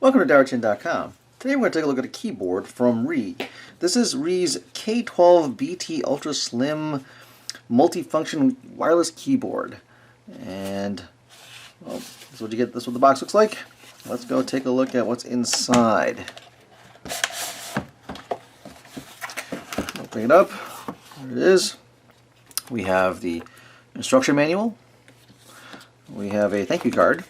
Welcome to Darchin.com. Today we're going to take a look at a keyboard from Rii. This is Rii's K12BT Ultra Slim multifunction wireless keyboard. And well, this is what you get. This is what the box looks like. Let's go take a look at what's inside. Open it up. There it is. We have the instruction manual. We have a thank you card.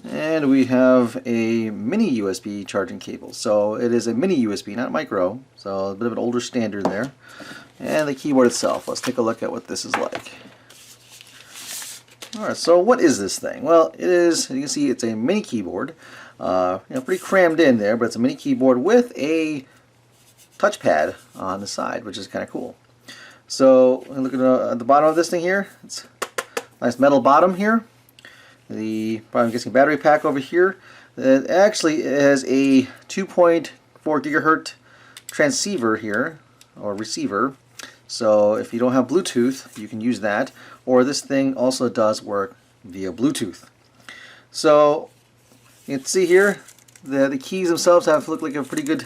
And we have a mini USB charging cable. So it is a mini USB, not micro. So a bit of an older standard there. And the keyboard itself. Let's take a look at what this is like. Alright, so what is this thing? Well, it is, as you can see, it's a mini keyboard. Pretty crammed in there, but it's a mini keyboard with a touchpad on the side, which is kind of cool. So look at the bottom of this thing here. It's a nice metal bottom here. I'm guessing battery pack over here. It actually has a 2.4 gigahertz transceiver here, or receiver. So if you don't have Bluetooth, you can use that. Or this thing also does work via Bluetooth. So you can see here the keys themselves look like a pretty good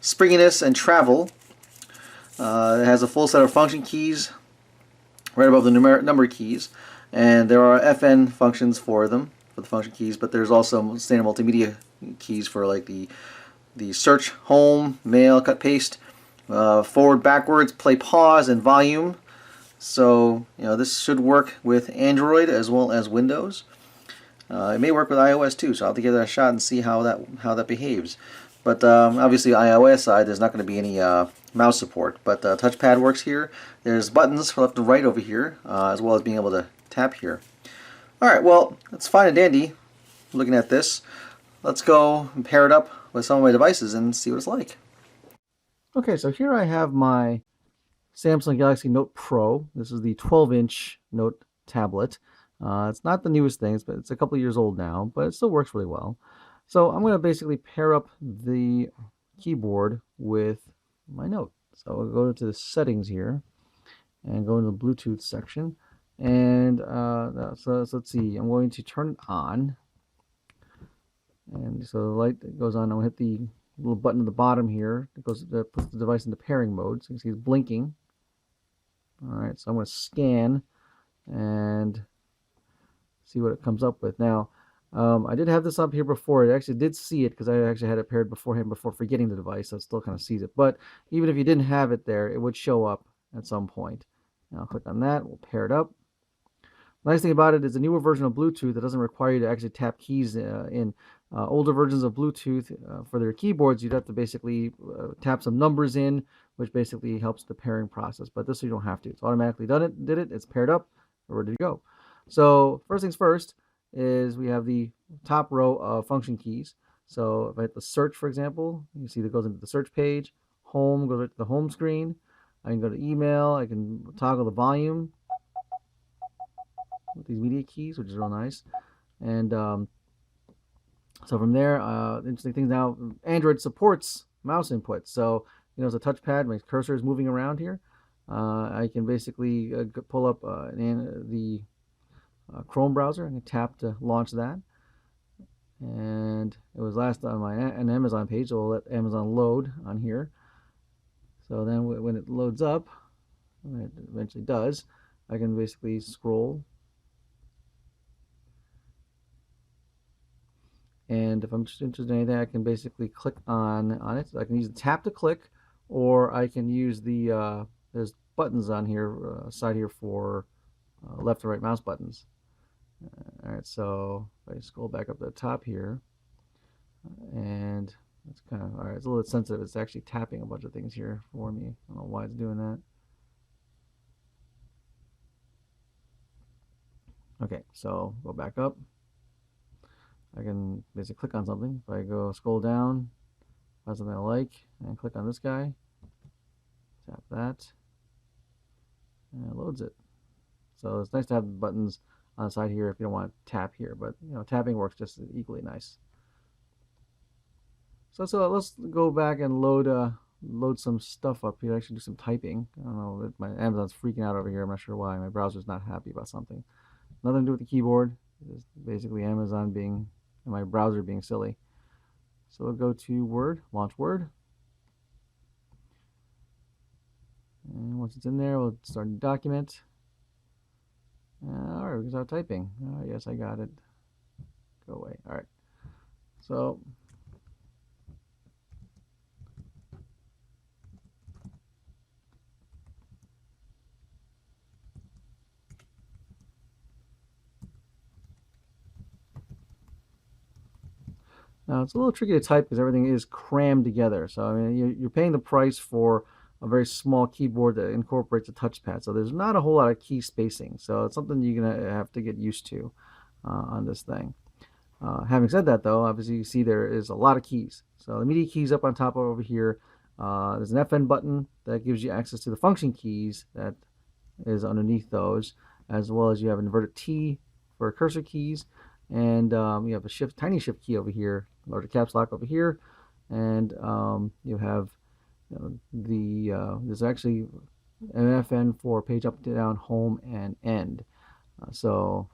springiness and travel. It has a full set of function keys right above the number keys. And there are FN functions for them, for the function keys, but there's also standard multimedia keys for like the search, home, mail, cut, paste, forward, backwards, play, pause, and volume. So this should work with Android as well as Windows. It may work with iOS too, so I'll have to give that a shot and see how that behaves. But obviously iOS side, there's not going to be any mouse support, but touchpad works here. There's buttons for left and right over here, as well as being able to tap here. Alright, well, it's fine and dandy looking at this. Let's go and pair it up with some of my devices and see what it's like. Okay, so here I have my Samsung Galaxy Note Pro. This is the 12-inch Note tablet. It's not the newest thing, but it's a couple of years old now, but it still works really well. So I'm going to basically pair up the keyboard with my Note. So I'll go to the settings here and go into the Bluetooth section. And so let's see, I'm going to turn it on. And so the light goes on. I'm going to hit the little button at the bottom here that puts the device into pairing mode. So you can see it's blinking. Alright, so I'm going to scan and see what it comes up with. Now, I did have this up here before. I actually did see it because I actually had it paired beforehand before forgetting the device, so it still kind of sees it. But even if you didn't have it there, it would show up at some point. Now I'll click on that. We'll pair it up. Nice thing about it is a newer version of Bluetooth that doesn't require you to actually tap keys in. Older versions of Bluetooth for their keyboards, you'd have to basically tap some numbers in, which basically helps the pairing process. But this you don't have to. It's automatically did it. It's paired up. We're ready to go. So first things first is we have the top row of function keys. So if I hit the search, for example, you see that goes into the search page. Home goes right to the home screen. I can go to email. I can toggle the volume with these media keys, which is real nice. And so from there, interesting things now, Android supports mouse input. So it's a touchpad, my cursor is moving around here. I can basically pull up the Chrome browser and tap to launch that. And it was last on an Amazon page, so we'll let Amazon load on here. So then when it loads up, when it eventually does, I can basically scroll. And if I'm just interested in anything, I can basically click on it. So I can use the tap to click, or I can use the there's buttons on here, side here for left and right mouse buttons. Alright, so if I scroll back up to the top here, and it's kind of, alright, it's a little bit sensitive. It's actually tapping a bunch of things here for me. I don't know why it's doing that. Okay, so go back up. I can basically click on something. If I go scroll down, find something I like, and click on this guy, tap that, and it loads it. So it's nice to have buttons on the side here if you don't want to tap here, but tapping works just equally nice. So let's go back and load some stuff up here. Actually do some typing. I don't know, my Amazon's freaking out over here. I'm not sure why. My browser's not happy about something. Nothing to do with the keyboard. It's basically Amazon being and my browser being silly. So we'll go to Word, launch Word. And once it's in there, we'll start a document. All right, we can start typing. Yes, I got it. Go away. All right. So now it's a little tricky to type because everything is crammed together. So I mean, you're paying the price for a very small keyboard that incorporates a touchpad. So there's not a whole lot of key spacing. So it's something you're gonna have to get used to on this thing. Having said that, though, obviously you see there is a lot of keys. So the media keys up on top over here. There's an FN button that gives you access to the function keys that is underneath those, as well as you have an inverted T for cursor keys, and you have a tiny shift key over here, larger caps lock over here, and you have there's actually an FN for page up, down, home, and end. So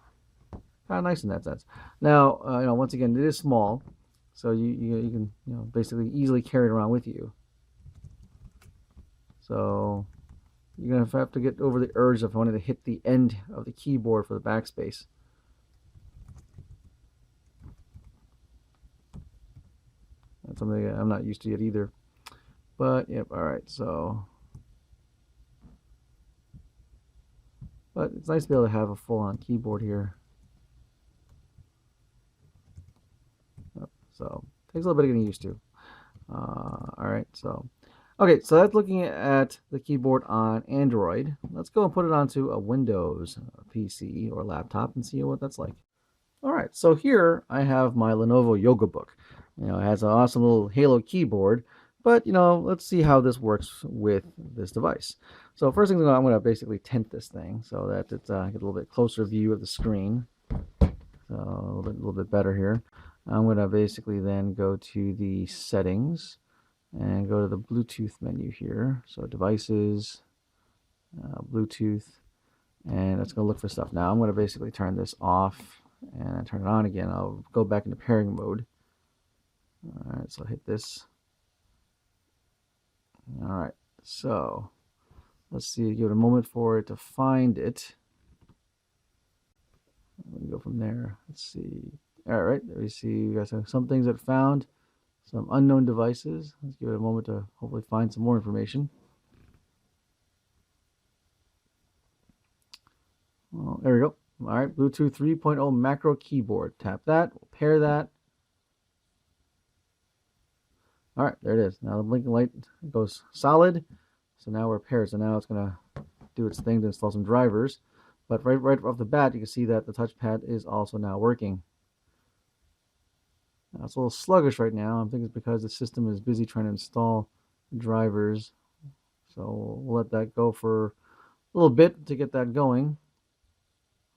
kind of nice in that sense. Now, once again, it is small, so you can basically easily carry it around with you. So you're gonna have to get over the urge of wanting to hit the end of the keyboard for the backspace. That's something I'm not used to yet either. But yep, all right. So, but it's nice to be able to have a full-on keyboard here. So takes a little bit of getting used to. All right, so okay, so that's looking at the keyboard on Android. Let's go and put it onto a Windows PC or laptop and see what that's like. All right, so here I have my Lenovo Yoga Book. It has an awesome little Halo keyboard, but let's see how this works with this device. So first thing I'm going to basically tint this thing so that it's get a little bit closer view of the screen. So a little bit better here. I'm going to basically then go to the settings and go to the Bluetooth menu here. So devices, Bluetooth, and it's going to look for stuff. Now I'm going to basically turn this off and turn it on again. I'll go back into pairing mode. All right, so hit this. All right, so let's see, give it a moment for it to find it. Let me go from there. Let's see. All right, there we see we got some things that found, some unknown devices. Let's give it a moment to hopefully find some more information. Well, there we go. All right, Bluetooth 3.0 macro keyboard. Tap that, we'll pair that. All right, there it is. Now the blinking light goes solid. So now we're paired. So now it's going to do its thing to install some drivers. But right off the bat, you can see that the touchpad is also now working. Now it's a little sluggish right now. I think it's because the system is busy trying to install drivers. So we'll let that go for a little bit to get that going.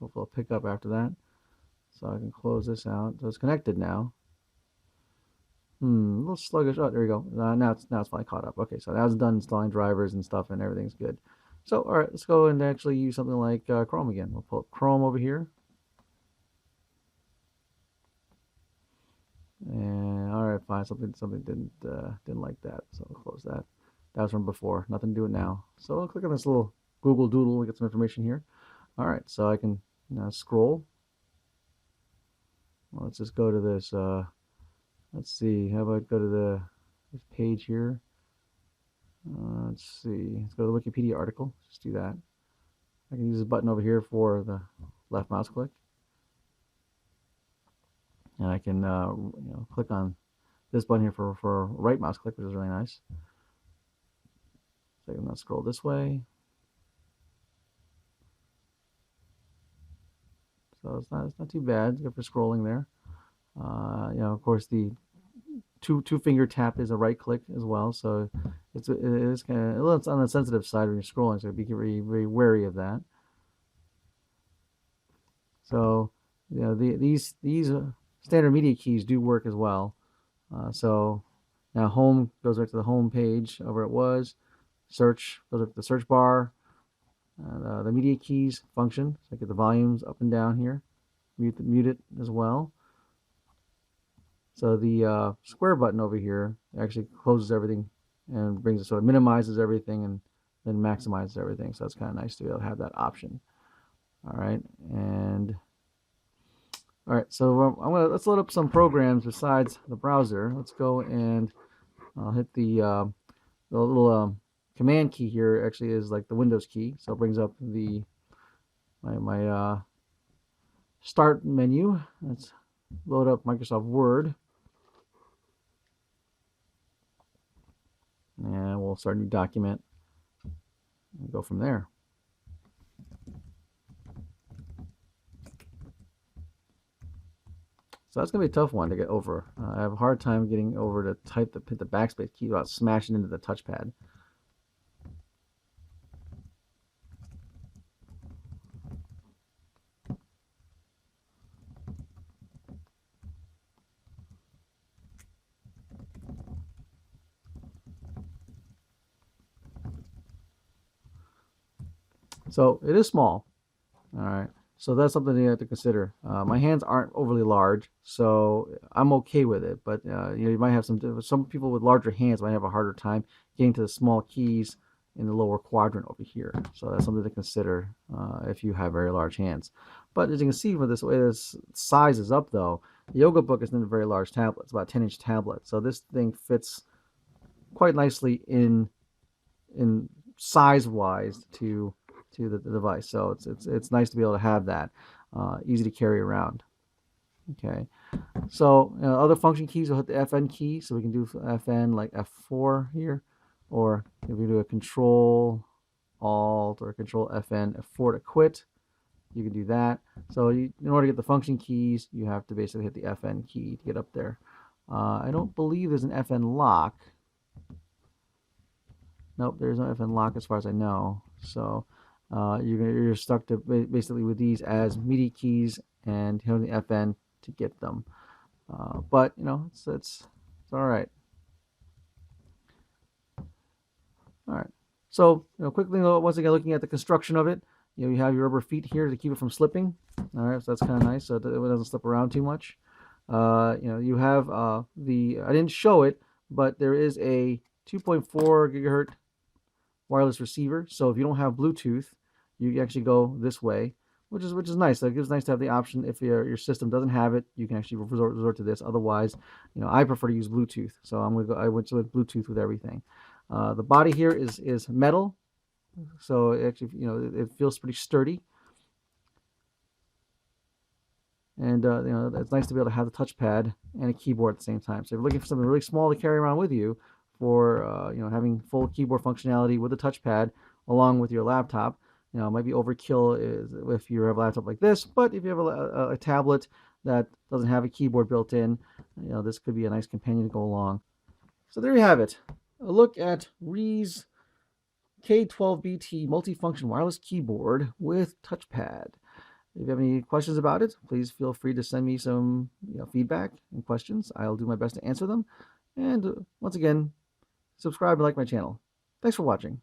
Hopefully it'll pick up after that. So I can close this out. So it's connected now. A little sluggish. Oh, there we go. Now it's finally caught up. Okay, so now it's done installing drivers and stuff, and everything's good. So, all right, let's go and actually use something like Chrome again. We'll pull up Chrome over here. And all right, fine. Something didn't like that, so we'll close that. That was from before. Nothing to do it now. So I'll click on this little Google Doodle to get some information here. All right, so I can now scroll. Well, let's just go to this. Let's see. How about go to this page here? Let's see. Let's go to the Wikipedia article. Just do that. I can use this button over here for the left mouse click, and I can click on this button here for right mouse click, which is really nice. So I can now scroll this way. So it's not too bad. It's good for scrolling there. Of course, the two finger tap is a right click as well, so it is kind of a little on the sensitive side when you're scrolling, so be very, very wary of that. So these standard media keys do work as well. So now home goes right to the home page of where it was. Search goes up to the search bar. The media keys function, so I get the volumes up and down here. Mute it as well. So the square button over here actually closes everything and brings it, so it minimizes everything and then maximizes everything. So it's kind of nice to be able to have that option. All right, and all right, so let's load up some programs besides the browser. Let's go and I'll hit the little command key here. Actually, is like the Windows key, so it brings up my start menu. Let's load up Microsoft Word, and we'll start a new document and go from there. So that's gonna be a tough one to get over. I have a hard time getting over to hit the backspace key without smashing into the touchpad. So it is small. All right. So that's something you have to consider. My hands aren't overly large, so I'm okay with it. But you might have some people with larger hands might have a harder time getting to the small keys in the lower quadrant over here. So that's something to consider if you have very large hands. But as you can see, with this way this size is up, though, the Yoga Book is not a very large tablet. It's about a 10-inch tablet. So this thing fits quite nicely in size-wise to the device. So it's nice to be able to have that, easy to carry around. Okay, so other function keys, we'll hit the FN key, so we can do FN like F4 here, or if we do a Control Alt or Control FN F4 to quit, you can do that. So in order to get the function keys, you have to basically hit the FN key to get up there. I don't believe there's an FN lock. Nope, there's no FN lock as far as I know. So you're stuck to basically with these as MIDI keys and hitting the FN to get them. But it's all right. All right. So quickly, once again, looking at the construction of it, you have your rubber feet here to keep it from slipping. All right, so that's kind of nice, so it doesn't slip around too much. You have I didn't show it, but there is a 2.4 gigahertz wireless receiver. So if you don't have Bluetooth, you can actually go this way, which is nice. So it's nice to have the option. If your system doesn't have it, you can actually resort to this. Otherwise, I prefer to use Bluetooth. So I went with Bluetooth with everything. The body here is metal, so actually it feels pretty sturdy. And it's nice to be able to have the touchpad and a keyboard at the same time. So if you're looking for something really small to carry around with you, for having full keyboard functionality with a touchpad along with your laptop, it might be overkill if you have a laptop like this. But if you have a tablet that doesn't have a keyboard built in, this could be a nice companion to go along. So there you have it. A look at Rii's K12BT multifunction wireless keyboard with touchpad. If you have any questions about it, please feel free to send me some feedback and questions. I'll do my best to answer them. And once again, subscribe and like my channel. Thanks for watching.